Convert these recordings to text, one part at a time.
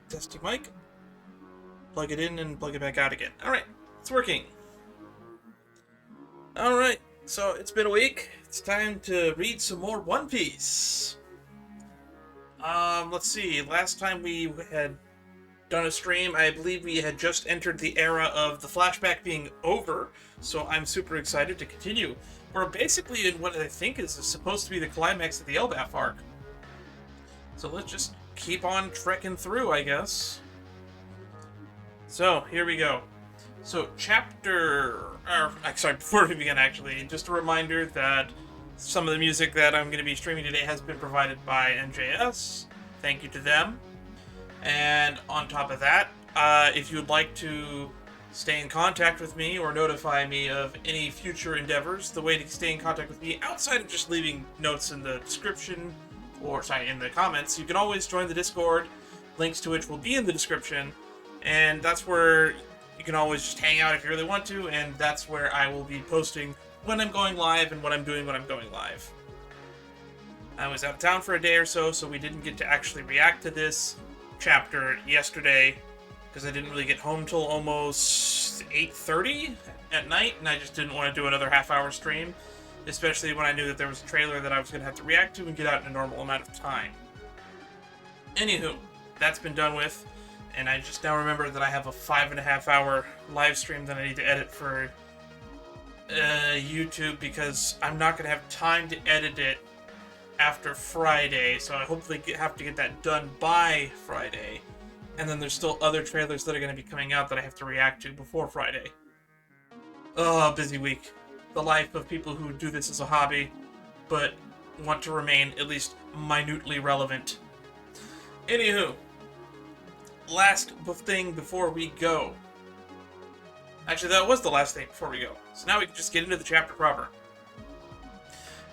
testing mic. Plug it in and plug it back out again. Alright, it's working. Alright, so it's been a week. It's time to read some more One Piece. Let's see. Last time we had done a stream, I believe we had just entered the era of the flashback being over, so I'm super excited to continue. We're basically in what I think is supposed to be the climax of the Elbaph arc. So let's just keep on trekking through, I guess. So, here we go. So, before we begin, actually, just a reminder that some of the music that I'm going to be streaming today has been provided by NJS. Thank you to them. And on top of that, if you'd like to stay in contact with me or notify me of any future endeavors, the way to stay in contact with me, outside of just leaving notes in the description, in the comments, you can always join the Discord. Links to which will be in the description. And that's where you can always just hang out if you really want to, and that's where I will be posting when I'm going live and what I'm doing when I'm going live. I was out of town for a day or so, so we didn't get to actually react to this chapter yesterday, because I didn't really get home till almost 8:30 at night, and I just didn't want to do another half-hour stream, especially when I knew that there was a trailer that I was going to have to react to and get out in a normal amount of time. Anywho, that's been done with. And I just now remember that I have a 5.5-hour live stream that I need to edit for YouTube, because I'm not going to have time to edit it after Friday, so I hopefully have to get that done by Friday. And then there's still other trailers that are going to be coming out that I have to react to before Friday. Oh, busy week. The life of people who do this as a hobby, but want to remain at least minutely relevant. Anywho. Last thing before we go. Actually, that was the last thing before we go. So now we can just get into the chapter proper.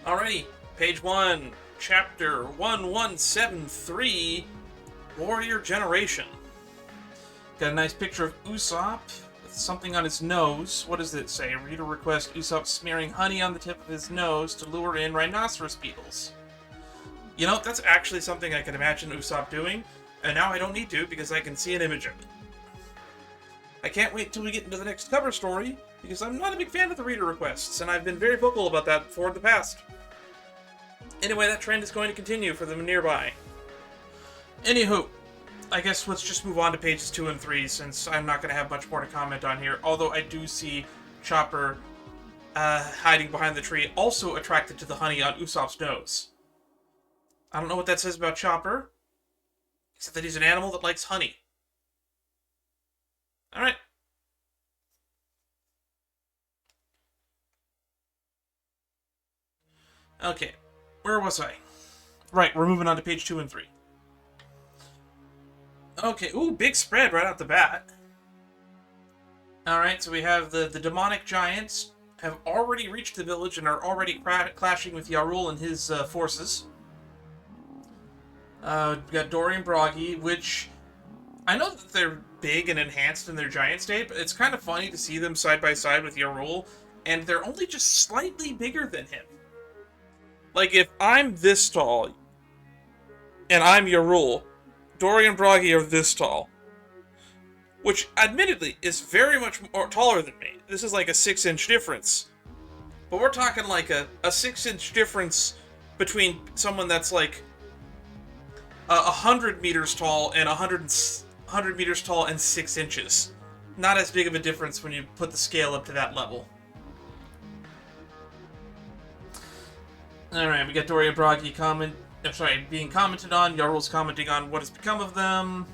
Alrighty, page 1, chapter 1173, Warrior Generation. Got a nice picture of Usopp with something on his nose. What does it say? Reader requests Usopp smearing honey on the tip of his nose to lure in rhinoceros beetles. You know, that's actually something I can imagine Usopp doing. And now I don't need to, because I can see an image of it. I can't wait till we get into the next cover story, because I'm not a big fan of the reader requests, and I've been very vocal about that for the past. Anyway, that trend is going to continue for the nearby. Anywho, I guess let's just move on to pages 2 and 3, since I'm not going to have much more to comment on here, although I do see Chopper hiding behind the tree, also attracted to the honey on Usopp's nose. I don't know what that says about Chopper, except that he's an animal that likes honey. Alright. Okay, where was I? Right, we're moving on to page 2 and 3. Okay, ooh, big spread right out the bat. Alright, so we have the demonic giants have already reached the village and are already clashing with Yarul and his forces. We got Dory and Broggy, which I know that they're big and enhanced in their giant state, but it's kind of funny to see them side by side with Yarul, and they're only just slightly bigger than him. Like, if I'm this tall, and I'm Yarul, Dory and Broggy are this tall. Which, admittedly, is very much more taller than me. This is like a 6-inch difference. But we're talking like a 6-inch difference between someone that's like 100 meters tall and 100 meters tall and 6 inches. Not as big of a difference when you put the scale up to that level. Alright, we got Dory and Broggy being commented on. Yarul's commenting on what has become of them.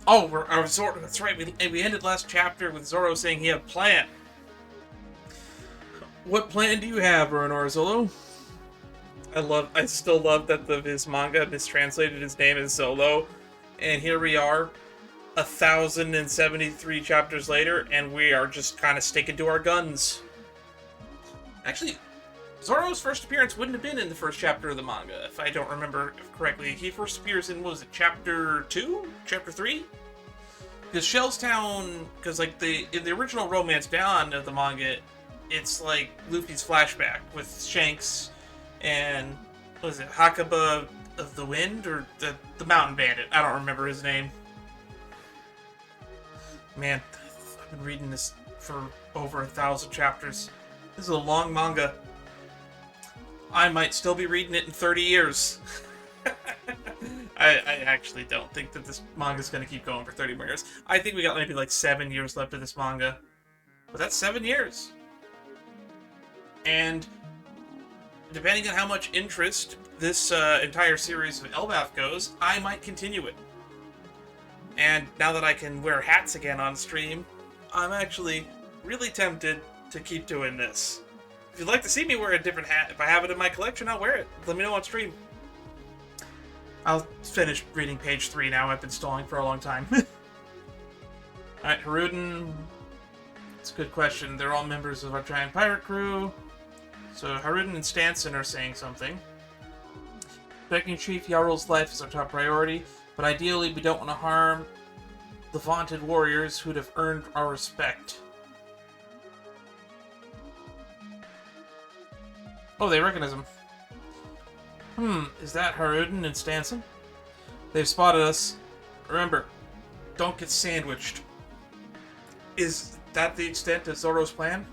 Oh, that's right. We ended last chapter with Zoro saying he had a plan. What plan do you have, Oronorazolo? I still love that his manga mistranslated his name as Zolo, and here we are, 1,073 chapters later, and we are just kind of sticking to our guns. Actually, Zoro's first appearance wouldn't have been in the first chapter of the manga, if I don't remember correctly. He first appears in, what was it, chapter 2? Chapter 3? Because Shellstown, like, in the original Romance Bound of the manga, it's like Luffy's flashback with Shanks and, what is it, Hakuba of the Wind, or the Mountain Bandit. I don't remember his name. Man, I've been reading this for over 1,000 chapters. This is a long manga. I might still be reading it in 30 years. I actually don't think that this manga's going to keep going for 30 more years. I think we got maybe like 7 years left of this manga. But that's 7 years. And depending on how much interest this entire series of Elbaph goes, I might continue it. And now that I can wear hats again on stream, I'm actually really tempted to keep doing this. If you'd like to see me wear a different hat, if I have it in my collection, I'll wear it. Let me know on stream. I'll finish reading page 3 now. I've been stalling for a long time. Alright, Haruden. It's a good question. They're all members of our giant pirate crew. So Haruden and Stanson are saying something. Protecting Chief Yarl's life is our top priority, but ideally we don't want to harm the vaunted warriors who'd have earned our respect. Oh, they recognize him. Is that Haruden and Stanson? They've spotted us. Remember, don't get sandwiched. Is that the extent of Zoro's plan?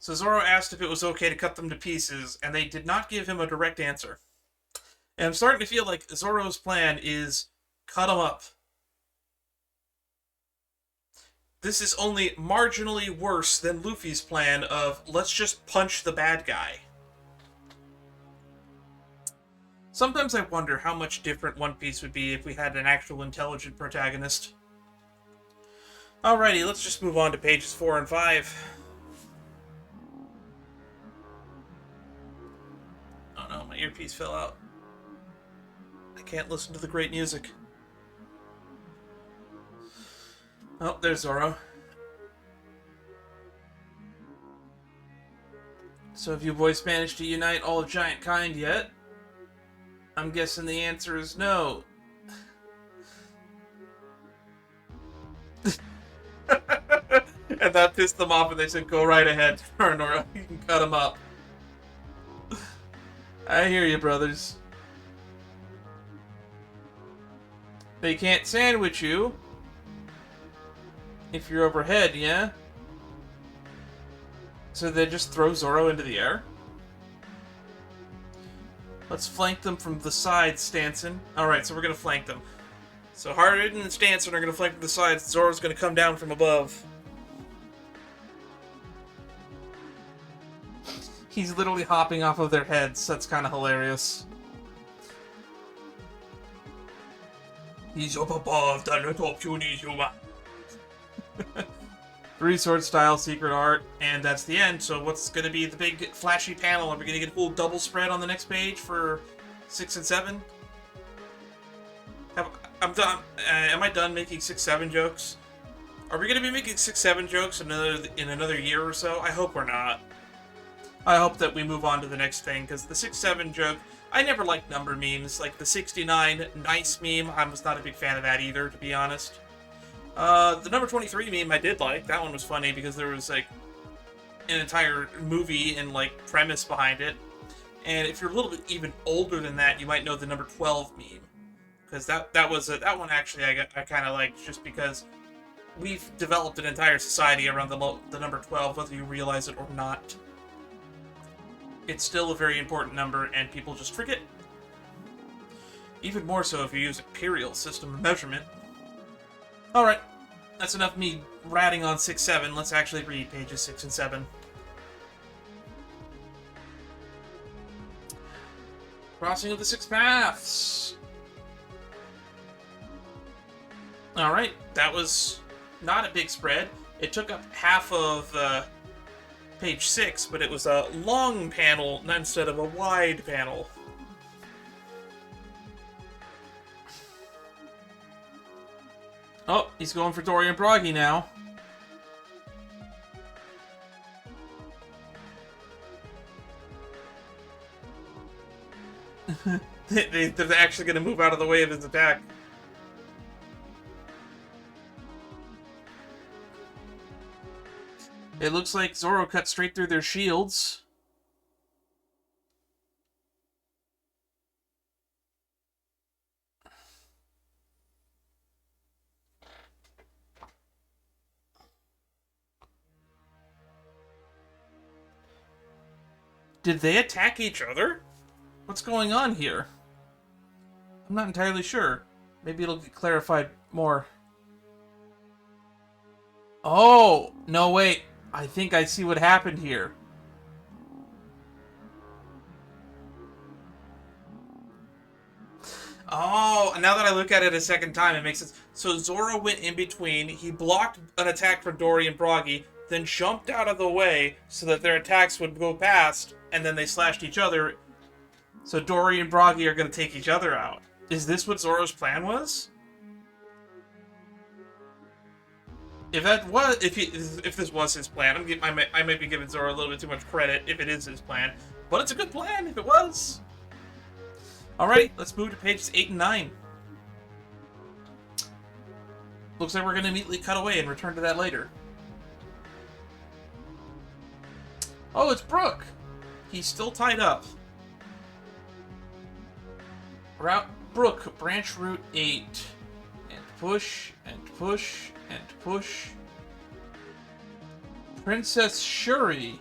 So Zoro asked if it was okay to cut them to pieces, and they did not give him a direct answer. And I'm starting to feel like Zoro's plan is cut them up. This is only marginally worse than Luffy's plan of, let's just punch the bad guy. Sometimes I wonder how much different One Piece would be if we had an actual intelligent protagonist. Alrighty, let's just move on to pages 4 and 5. Oh no, my earpiece fell out. I can't listen to the great music. Oh, there's Zoro. So have you boys managed to unite all of Giant Kind yet? I'm guessing the answer is no. And that pissed them off and they said, go right ahead, Nora. You can cut them up. I hear you, brothers. They can't sandwich you. If you're overhead, yeah? So they just throw Zoro into the air? Let's flank them from the side, Stanson. Alright, so we're gonna flank them. So Harden and Stanson are gonna flank from the sides. Zoro's gonna come down from above. He's literally hopping off of their heads. That's kind of hilarious. He's up above the little puny human. 3-sword style secret art, and that's the end. So what's going to be the big flashy panel? Are we going to get a full double spread on the next page for 6 and 7? I'm done. Am I done making 6-7 jokes? Are we going to be making 6-7 jokes in another year or so? I hope we're not. I hope that we move on to the next thing, because the 6-7 joke, I never liked number memes. Like the 69 nice meme, I was not a big fan of that either, to be honest. The number 23 meme I did like. That one was funny because there was like an entire movie and like premise behind it. And if you're a little bit even older than that, you might know the number 12 meme, because that one actually I kind of liked, just because we've developed an entire society around the number 12, whether you realize it or not. It's still a very important number, and people just forget. Even more so if you use imperial system of measurement. Alright, that's enough me ratting on 6-7. Let's actually read pages 6 and 7. Crossing of the Six Paths. Alright, that was not a big spread. It took up half of page 6, but it was a long panel instead of a wide panel. Oh, he's going for Dorian Broggy now. They're actually going to move out of the way of his attack. It looks like Zoro cut straight through their shields. Did they attack each other? What's going on here? I'm not entirely sure. Maybe it'll get clarified more. Oh, no, wait. I think I see what happened here. Oh, now that I look at it a second time, it makes sense. So Zoro went in between, he blocked an attack from Dory and Broggy, then jumped out of the way so that their attacks would go past, and then they slashed each other. So Dory and Broggy are going to take each other out. Is this what Zoro's plan was? If this was his plan, I might be giving Zoro a little bit too much credit if it is his plan, but it's a good plan if it was. Alright, let's move to pages 8 and 9. Looks like we're going to immediately cut away and return to that later. Oh, it's Brook! He's still tied up. Brook, branch route 8. And push, and push, and push. Princess Shuri.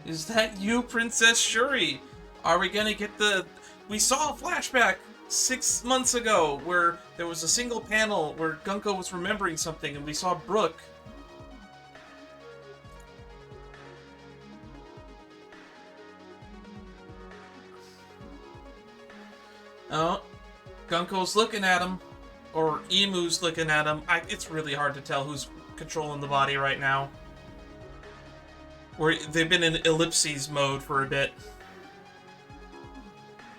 Is that you, Princess Shuri? Are we gonna get the... We saw a flashback 6 months ago where there was a single panel where Gunko was remembering something and we saw Brook. Oh, Gunko's looking at him. Or Emu's looking at him. It's really hard to tell who's controlling the body right now. They've been in ellipses mode for a bit.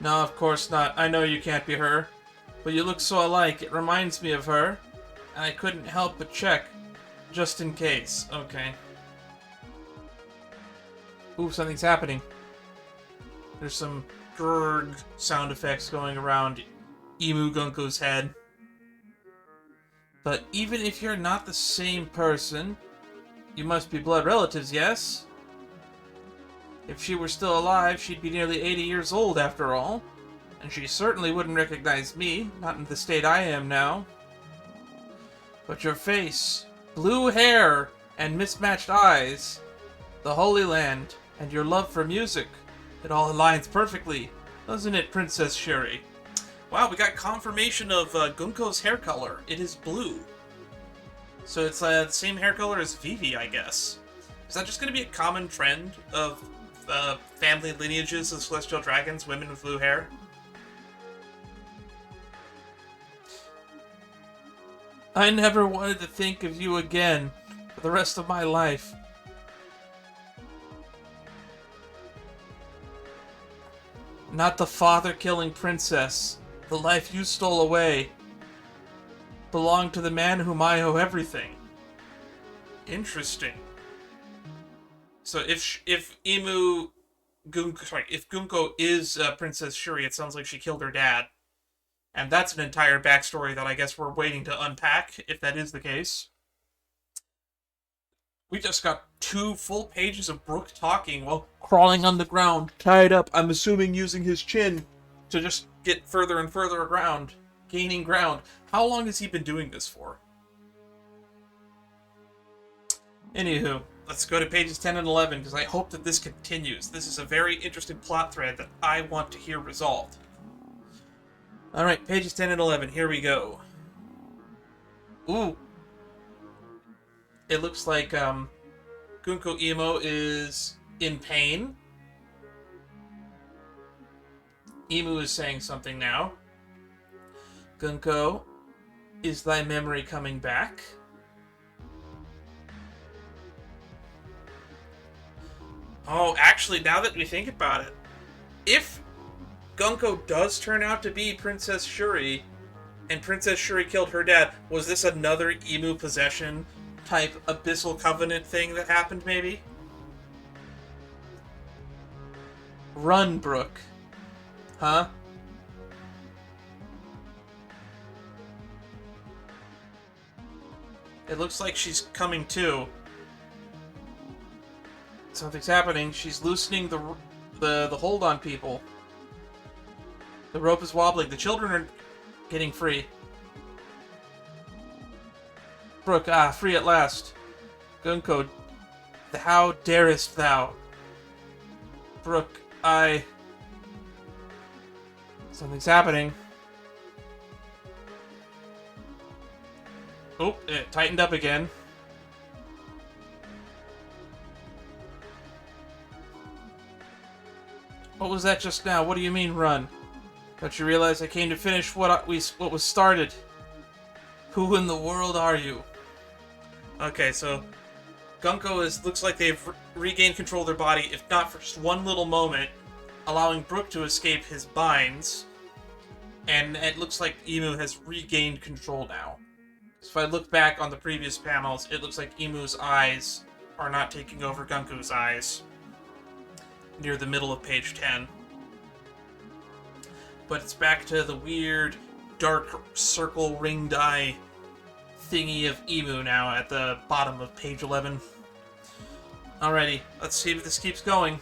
No, of course not. I know you can't be her. But you look so alike, it reminds me of her. And I couldn't help but check. Just in case. Okay. Ooh, something's happening. There's some grrrg sound effects going around Emu Gunko's head. But even if you're not the same person, you must be blood relatives, yes? If she were still alive, she'd be nearly 80 years old after all. And she certainly wouldn't recognize me, not in the state I am now. But your face, blue hair, and mismatched eyes, the Holy Land, and your love for music, it all aligns perfectly, doesn't it, Princess Shuri? Wow, we got confirmation of Gunko's hair color. It is blue. So it's the same hair color as Vivi, I guess. Is that just going to be a common trend of family lineages of celestial dragons, women with blue hair? I never wanted to think of you again for the rest of my life. Not the father-killing princess. The life you stole away belonged to the man whom I owe everything. Interesting. So if Gunko is Princess Shuri, it sounds like she killed her dad. And that's an entire backstory that I guess we're waiting to unpack, if that is the case. We just got 2 full pages of Brook talking while crawling on the ground, tied up, I'm assuming using his chin to just get further and further around, gaining ground. How long has he been doing this for? Anywho, let's go to pages 10 and 11, because I hope that this continues. This is a very interesting plot thread that I want to hear resolved. Alright, pages 10 and 11, here we go. Ooh. It looks like, Gunko Emo is in pain. Emu is saying something now. Gunko, is thy memory coming back? Oh, actually, now that we think about it, if Gunko does turn out to be Princess Shuri, and Princess Shuri killed her dad, was this another Emu possession type Abyssal Covenant thing that happened, maybe? Run, Brook. Huh? It looks like she's coming to. Something's happening. She's loosening the hold on people. The rope is wobbling. The children are getting free. Brooke, free at last. Gunko, how darest thou? Brooke, Something's happening. Oh, it tightened up again. What was that just now? What do you mean, run? Don't you realize I came to finish what was started? Who in the world are you? Okay, so Gunko looks like they've regained control of their body, if not for just one little moment, allowing Brooke to escape his binds. And it looks like Emu has regained control now. So if I look back on the previous panels, it looks like Emu's eyes are not taking over Gunko's eyes. Near the middle of page 10. But it's back to the weird, dark circle ringed eye thingy of Emu now at the bottom of page 11. Alrighty, let's see if this keeps going.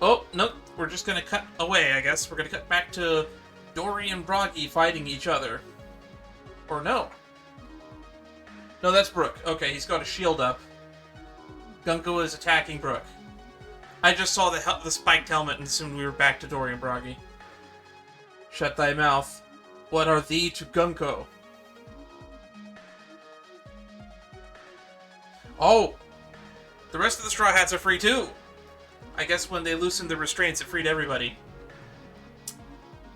Oh, nope, we're just gonna cut away, I guess. We're gonna cut back to Dory and Broggy fighting each other. Or no. No, that's Brooke. Okay, he's got a shield up. Gunko is attacking Brooke. I just saw the spiked helmet and assumed we were back to Dory and Broggy. Shut thy mouth. What are thee to Gunko? Oh! The rest of the Straw Hats are free too! I guess when they loosened the restraints, it freed everybody.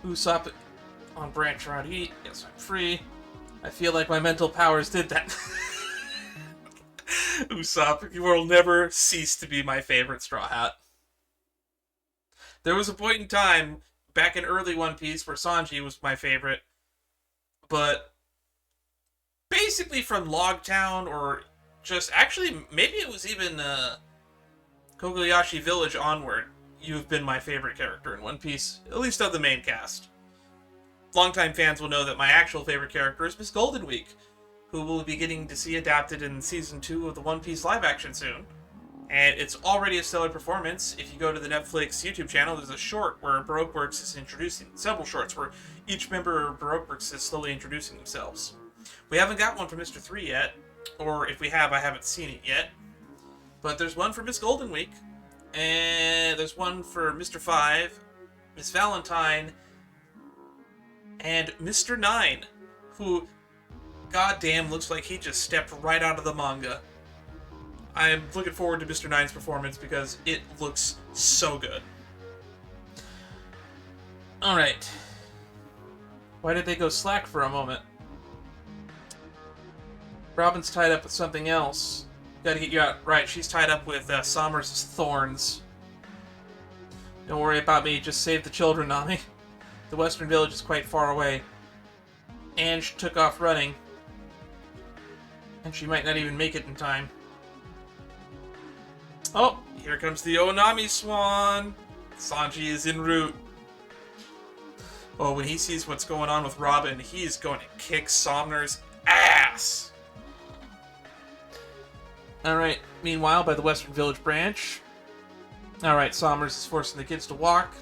Usopp on branch around eat. Yes, I'm free. I feel like my mental powers did that. Usopp, you will never cease to be my favorite Straw Hat. There was a point in time, back in early One Piece, where Sanji was my favorite. But basically from Logtown, or just... Actually, maybe it was even Kogoyashi Village onward, you've been my favorite character in One Piece. At least of the main cast. Longtime fans will know that my actual favorite character is Miss Golden Week, who we'll be getting to see adapted in Season 2 of the One Piece live action soon. And it's already a stellar performance. If you go to the Netflix YouTube channel, there's a short where Baroque Works is introducing, several shorts where each member of Baroque Works is slowly introducing themselves. We haven't got one for Mr. 3 yet, or if we have, I haven't seen it yet. But there's one for Miss Golden Week, and there's one for Mr. 5, Miss Valentine, and Mr. 9, who, goddamn, looks like he just stepped right out of the manga. I am looking forward to Mr. 9's performance because it looks so good. Alright. Why did they go slack for a moment? Robin's tied up with something else. Gotta get you out. Right, she's tied up with Somers' thorns. Don't worry about me, just save the children, Nami. The western village is quite far away. Ange took off running. And she might not even make it in time. Oh, here comes the Onami Swan. Sanji is en route. Oh, when he sees what's going on with Robin, he's going to kick Somner's ass. Alright, meanwhile, by the Western Village branch. Alright, Somers is forcing the kids to walk.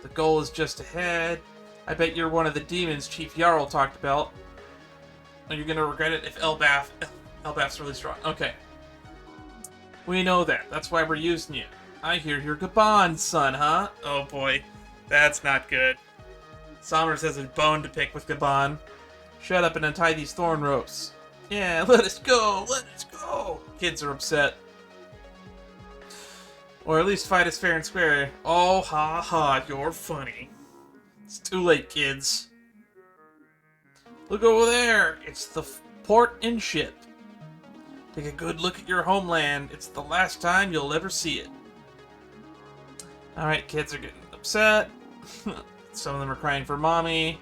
The goal is just ahead. I bet you're one of the demons Chief Jarl talked about. Are you going to regret it if Elbaph's really strong? Okay. We know that. That's why we're using you. I hear you're Gabon's son, huh? Oh boy. That's not good. Somers has a bone to pick with Gabon. Shut up and untie these thorn ropes. Yeah, let us go! Let us go! Kids are upset. Or at least fight us fair and square. Oh, ha ha, you're funny. It's too late, kids. Look over there! It's the port and ship. Take a good look at your homeland. It's the last time you'll ever see it. Alright, kids are getting upset. Some of them are crying for mommy.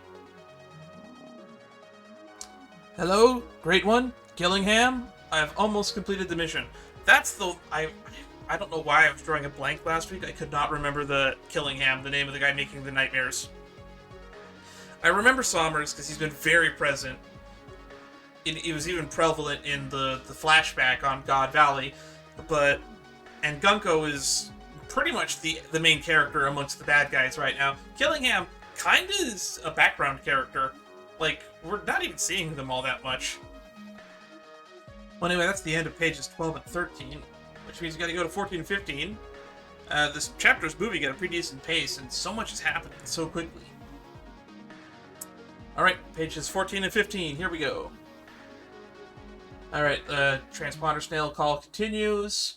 Hello, Great One? Killingham? I have almost completed the mission. That's the... I don't know why I was drawing a blank last week. I could not remember the Killingham, the name of the guy making the nightmares. I remember Somers because he's been very present. it was even prevalent in the flashback on God Valley, and Gunko is pretty much the main character amongst the bad guys right now. Killingham kind of is a background character. Like, we're not even seeing them all that much. Well, anyway, that's the end of pages 12 and 13, which means you gotta go to 14 and 15. This chapter's moving at a pretty decent pace, and so much is happening so quickly. Alright, pages 14 and 15, here we go. Alright, transponder snail call continues.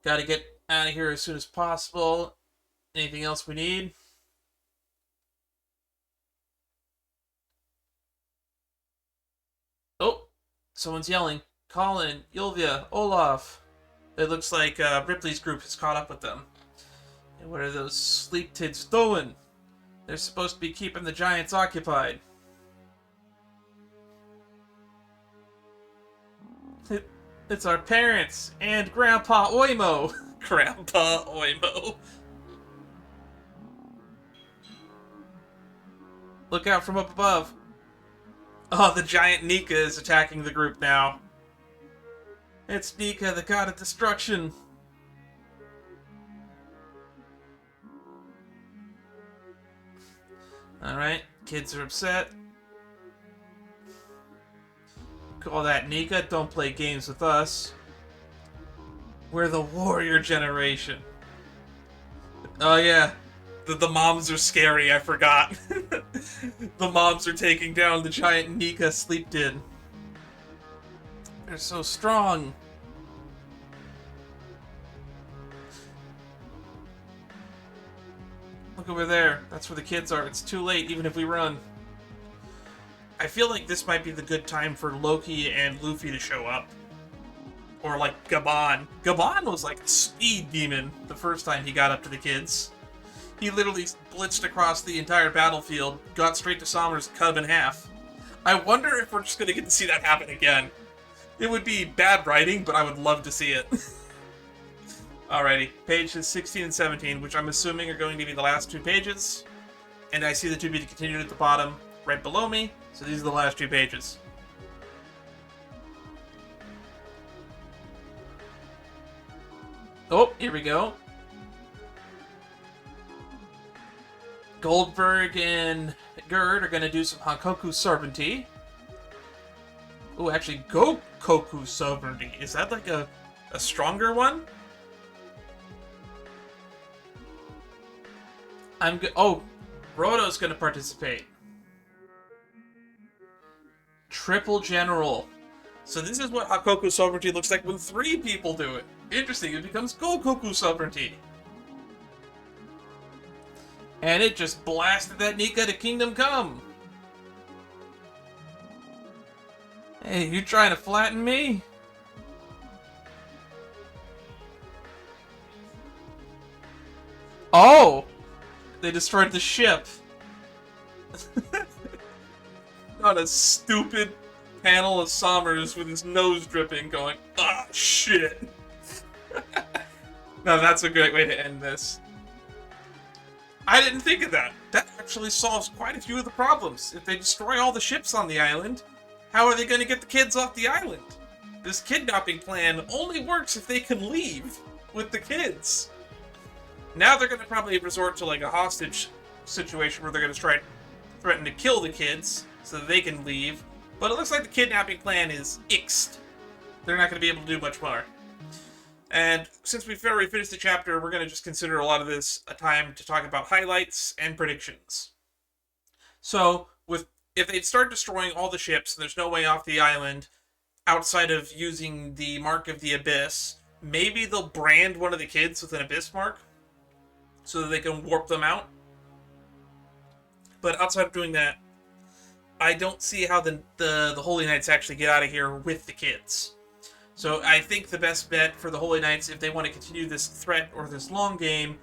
Gotta get out of here as soon as possible. Anything else we need? Oh, someone's yelling. Colin, Ylvia, Olaf. It looks like Ripley's group has caught up with them. And what are those sleep tids doing? They're supposed to be keeping the giants occupied. It's our parents and Grandpa Oimo. Grandpa Oimo. Look out from up above. Oh, the giant Nika is attacking the group now. It's Nika, the god of destruction. Alright, kids are upset. Call that Nika, don't play games with us. We're the warrior generation. Oh yeah, the moms are scary, I forgot. The moms are taking down the giant Nika sleep did. They're so strong. Look over there. That's where the kids are. It's too late, even if we run. I feel like this might be the good time for Loki and Luffy to show up. Or like Gaban. Gaban was like a speed demon the first time he got up to the kids. He literally blitzed across the entire battlefield, got straight to Sommer's, cut him in half. I wonder if we're just going to get to see that happen again. It would be bad writing, but I would love to see it. Alrighty, pages 16 and 17, which I'm assuming are going to be the last two pages. And I see the to be continued at the bottom, right below me, so these are the last two pages. Oh, here we go. Goldberg and Gerd are going to do some Hankoku Sovereignty. Oh, actually, Gokoku Sovereignty. Is that like a stronger one? Oh, Roto's going to participate. Triple General. So this is what Hankoku Sovereignty looks like when 3 people do it. Interesting, it becomes Gokoku Sovereignty. And it just blasted that Nika to Kingdom Come. Hey, you trying to flatten me? Oh! They destroyed the ship. Not a stupid panel of Sommers with his nose dripping going, ah, shit. Now that's a great way to end this. I didn't think of that. That actually solves quite a few of the problems. If they destroy all the ships on the island, how are they going to get the kids off the island? This kidnapping plan only works if they can leave with the kids. Now they're going to probably resort to like a hostage situation where they're going to threaten to kill the kids so that they can leave. But it looks like the kidnapping plan is ixed. They're not going to be able to do much more. And since we've already finished the chapter, we're going to just consider a lot of this a time to talk about highlights and predictions. So, if they start destroying all the ships and there's no way off the island outside of using the Mark of the Abyss, maybe they'll brand one of the kids with an Abyss mark so that they can warp them out. But outside of doing that, I don't see how the Holy Knights actually get out of here with the kids. So I think the best bet for the Holy Knights, if they want to continue this threat or this long game,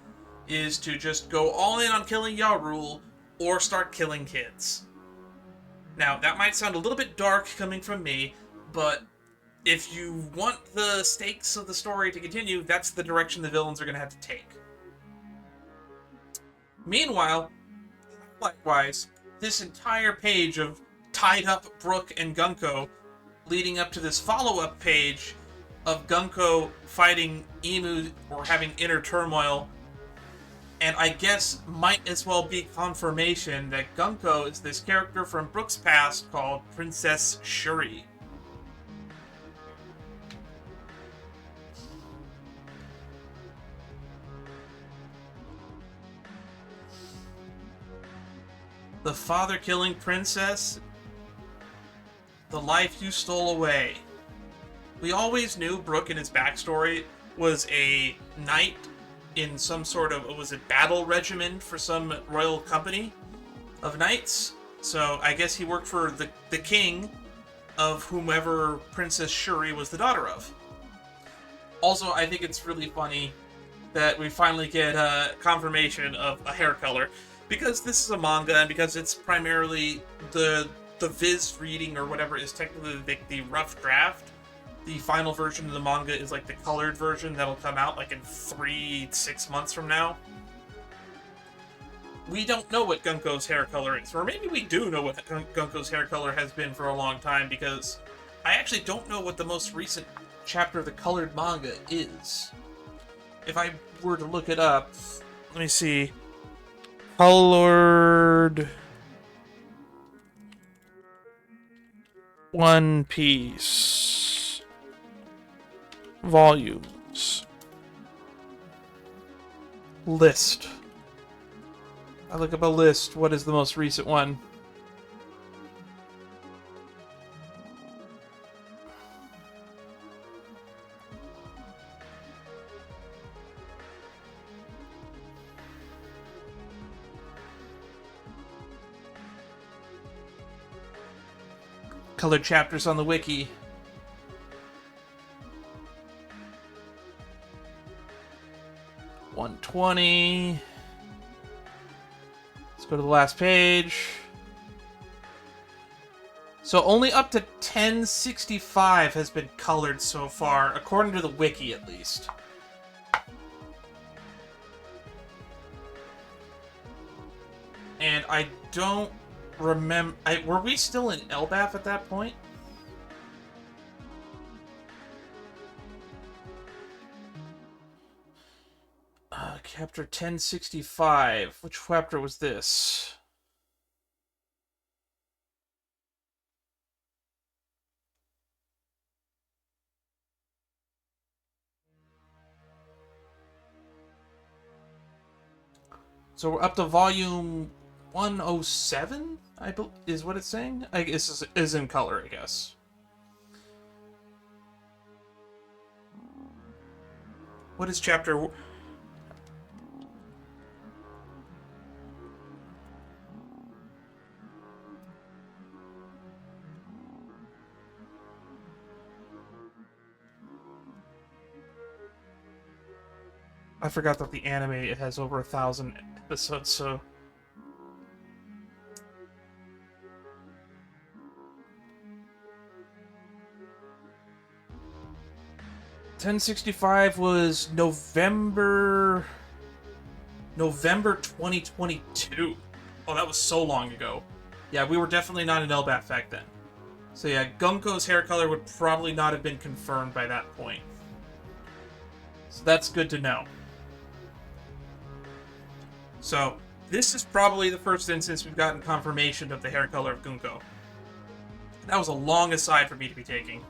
is to just go all in on killing Yarul or start killing kids. Now, that might sound a little bit dark coming from me, but if you want the stakes of the story to continue, that's the direction the villains are going to have to take. Meanwhile, likewise, this entire page of tied up Brook and Gunko leading up to this follow-up page of Gunko fighting Emu or having inner turmoil. And I guess might as well be confirmation that Gunko is this character from Brook's past called Princess Shuri. The father-killing princess, the life you stole away. We always knew Brook in his backstory was a knight in some sort of, was it battle regiment for some royal company of knights? So I guess he worked for the king of whomever Princess Shuri was the daughter of. Also, I think it's really funny that we finally get confirmation of a hair color. Because this is a manga, and because it's primarily the Viz reading or whatever is technically the rough draft, the final version of the manga is like the colored version that'll come out like in 3-6 months from now. We don't know what Gunko's hair color is, or maybe we do know what Gunko's hair color has been for a long time, because I actually don't know what the most recent chapter of the colored manga is. If I were to look it up, let me see. Colored One Piece volumes list. I look up a list. What is the most recent one? Colored chapters on the wiki. $120. Let's go to the last page. So only up to 1065 has been colored so far, according to the wiki at least. And I don't remember. Were we still in Elbaph at that point? Chapter 1065. Which chapter was this? So we're up to volume 107, I believe, is what it's saying? I guess is in color, I guess. What is chapter... I forgot that the anime, it has over 1,000 episodes, so... $1065 was November 2022. Oh, that was so long ago. Yeah, we were definitely not in Elbaph back then. So yeah, Gunko's hair color would probably not have been confirmed by that point. So that's good to know. So, this is probably the first instance we've gotten confirmation of the hair color of Gunko. That was a long aside for me to be taking.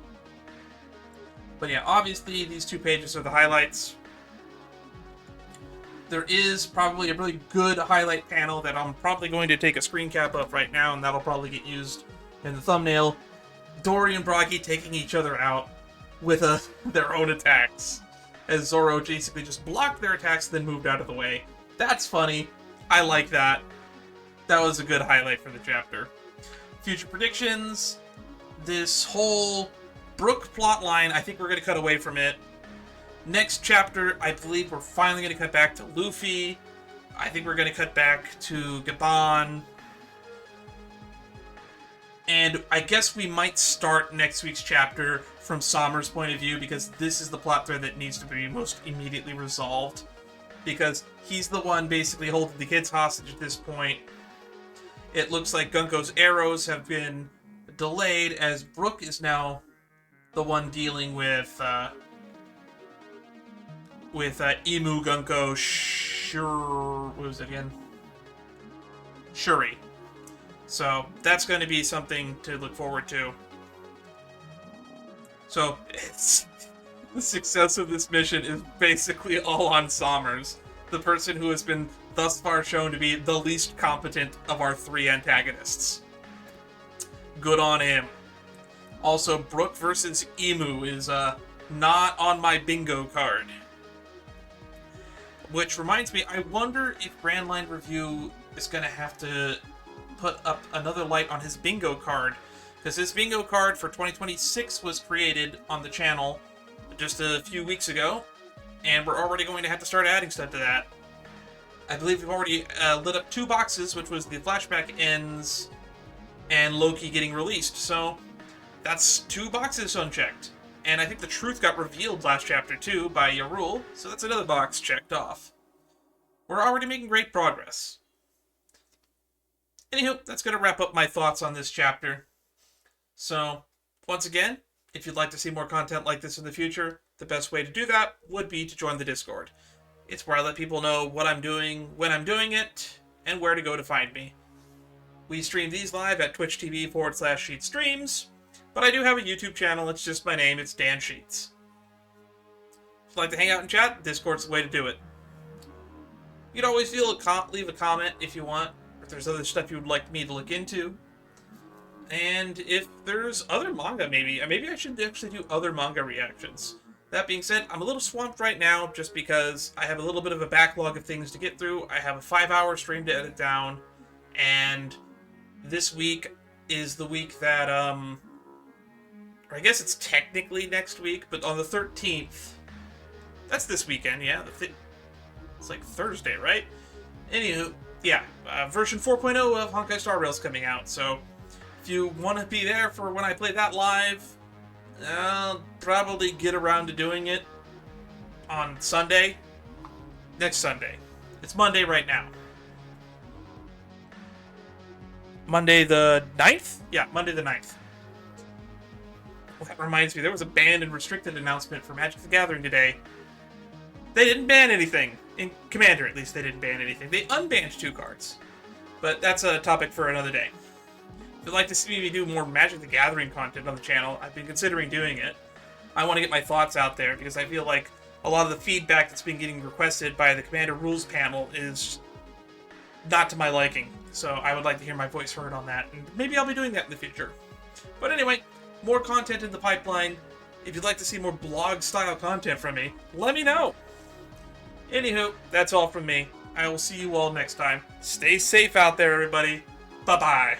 But yeah, obviously these 2 pages are the highlights. There is probably a really good highlight panel that I'm probably going to take a screen cap of right now, and that'll probably get used in the thumbnail. Dory and Bragi taking each other out with their own attacks, as Zoro basically just blocked their attacks and then moved out of the way. That's funny. I like that. That was a good highlight for the chapter. Future predictions. This whole Brook plotline, I think we're going to cut away from it. Next chapter, I believe we're finally going to cut back to Luffy. I think we're going to cut back to Gabon. And I guess we might start next week's chapter from Sommer's point of view, because this is the plot thread that needs to be most immediately resolved. Because he's the one basically holding the kids hostage at this point. It looks like Gunko's arrows have been delayed, as Brook is now the one dealing with Imu Gunko what was it again? Shuri. So that's going to be something to look forward to. So the success of this mission is basically all on Sommers, the person who has been thus far shown to be the least competent of our three antagonists. Good on him. Also, Brook versus Emu is not on my bingo card. Which reminds me, I wonder if Grand Line Review is going to have to put up another light on his bingo card, because his bingo card for 2026 was created on the channel just a few weeks ago, and we're already going to have to start adding stuff to that. I believe we've already lit up 2 boxes, which was the flashback ends and Loki getting released, so that's 2 boxes unchecked. And I think the truth got revealed last chapter too by Yarul, so that's another box checked off. We're already making great progress. Anywho, that's going to wrap up my thoughts on this chapter. So, once again, if you'd like to see more content like this in the future, the best way to do that would be to join the Discord. It's where I let people know what I'm doing, when I'm doing it, and where to go to find me. We stream these live at twitch.tv/SheetsStreams, but I do have a YouTube channel, it's just my name, it's Dan Sheets. If you'd like to hang out and chat, Discord's the way to do it. You can always leave a comment if you want, or if there's other stuff you would like me to look into. And if there's other manga, maybe I should actually do other manga reactions. That being said, I'm a little swamped right now just because I have a little bit of a backlog of things to get through. I have a 5-hour stream to edit down, and this week is the week that, or I guess it's technically next week, but on the 13th, that's this weekend, yeah, it's like Thursday, right? Anywho, yeah, version 4.0 of Honkai Star Rail's coming out, so if you want to be there for when I play that live, I'll probably get around to doing it on Sunday. Next Sunday. It's Monday right now. Monday the 9th? Yeah, Monday the 9th. Well, that reminds me, there was a banned and restricted announcement for Magic the Gathering today. They didn't ban anything. In Commander, at least, they didn't ban anything. They unbanned 2 cards. But that's a topic for another day. If you'd like to see me do more Magic the Gathering content on the channel, I've been considering doing it. I want to get my thoughts out there, because I feel like a lot of the feedback that's been getting requested by the Commander Rules panel is not to my liking. So I would like to hear my voice heard on that, and maybe I'll be doing that in the future. But anyway, more content in the pipeline. If you'd like to see more blog-style content from me, let me know! Anywho, that's all from me. I will see you all next time. Stay safe out there, everybody. Bye-bye.